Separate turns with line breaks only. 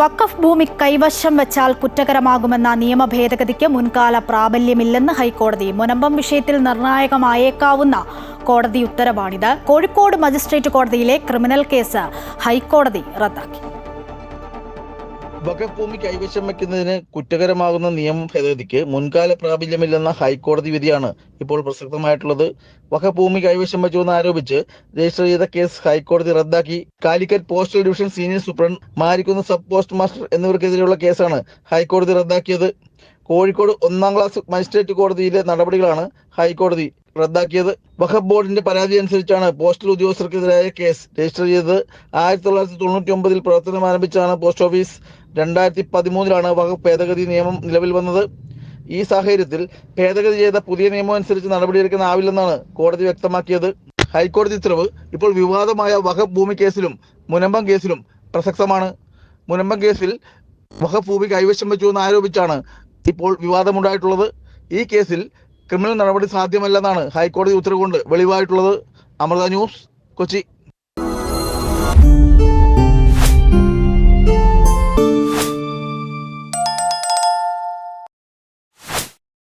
വഖഫ് ഭൂമി കൈവശം വെച്ചാൽ കുറ്റകരമാകുമെന്ന നിയമ ഭേദഗതിക്ക് മുൻകാല പ്രാബല്യമില്ലെന്ന് ഹൈക്കോടതി. മുനമ്പം വിഷയത്തിൽ നിർണായകമായേക്കാവുന്ന കോടതി ഉത്തരവാണിത്. കോഴിക്കോട് മജിസ്ട്രേറ്റ് കോടതിയിലെ ക്രിമിനൽ കേസ് ഹൈക്കോടതി റദ്ദാക്കി.
വഖഫ് ഭൂമി കൈവശം വയ്ക്കുന്നതിന് കുറ്റകരമാകുന്ന നിയമ ഭേദഗതിക്ക് മുൻകാല പ്രാബല്യമില്ലെന്ന ഹൈക്കോടതി വിധിയാണ് ഇപ്പോൾ പ്രസക്തമായിട്ടുള്ളത്. വഖഫ് ഭൂമി കൈവശം വെച്ചുവെന്ന് ആരോപിച്ച് രജിസ്റ്റർ ചെയ്ത കേസ് ഹൈക്കോടതി റദ്ദാക്കി. Calicut postal division senior superintendent, Marikunnu sub post master എന്നിവർക്കെതിരെയുള്ള കേസാണ് ഹൈക്കോടതി റദ്ദാക്കിയത്. കോഴിക്കോട് 1ാം ക്ലാസ് മജിസ്ട്രേറ്റ് കോടതിയിലെ നടപടികളാണ് ഹൈക്കോടതി റദ്ദാക്കിയത്. വഖഫ് ബോർഡിന്റെ പരാതി അനുസരിച്ചാണ് പോസ്റ്റൽ ഉദ്യോഗസ്ഥർക്കെതിരായ കേസ് രജിസ്റ്റർ ചെയ്തത്. 1999 പ്രവർത്തനം ആരംഭിച്ചാണ് പോസ്റ്റ് ഓഫീസ്. 2013 വഖഫ് ഭേദഗതി നിയമം നിലവിൽ വന്നത്. ഈ സാഹചര്യത്തിൽ ഭേദഗതി ചെയ്ത പുതിയ നിയമം അനുസരിച്ച് നടപടിയെടുക്കാനാവില്ലെന്നാണ് കോടതി വ്യക്തമാക്കിയത്. ഹൈക്കോടതി ഉത്തരവ് ഇപ്പോൾ വിവാദമായ വഖഫ് ഭൂമി കേസിലും മുനമ്പം കേസിലും പ്രസക്തമാണ്. മുനമ്പം കേസിൽ വഖഫ് ഭൂമി കൈവശം വെച്ചുവെന്ന് ആരോപിച്ചാണ് ഇപ്പോൾ വിവാദമുണ്ടായിട്ടുള്ളത്. ഈ കേസിൽ ക്രിമിനൽ നടപടി സാധ്യമല്ലെന്നാണ് ഹൈക്കോടതി ഉത്തരവ് കൊണ്ട് വെളിവായിട്ടുള്ളത്. അമൃത ന്യൂസ്, കൊച്ചി.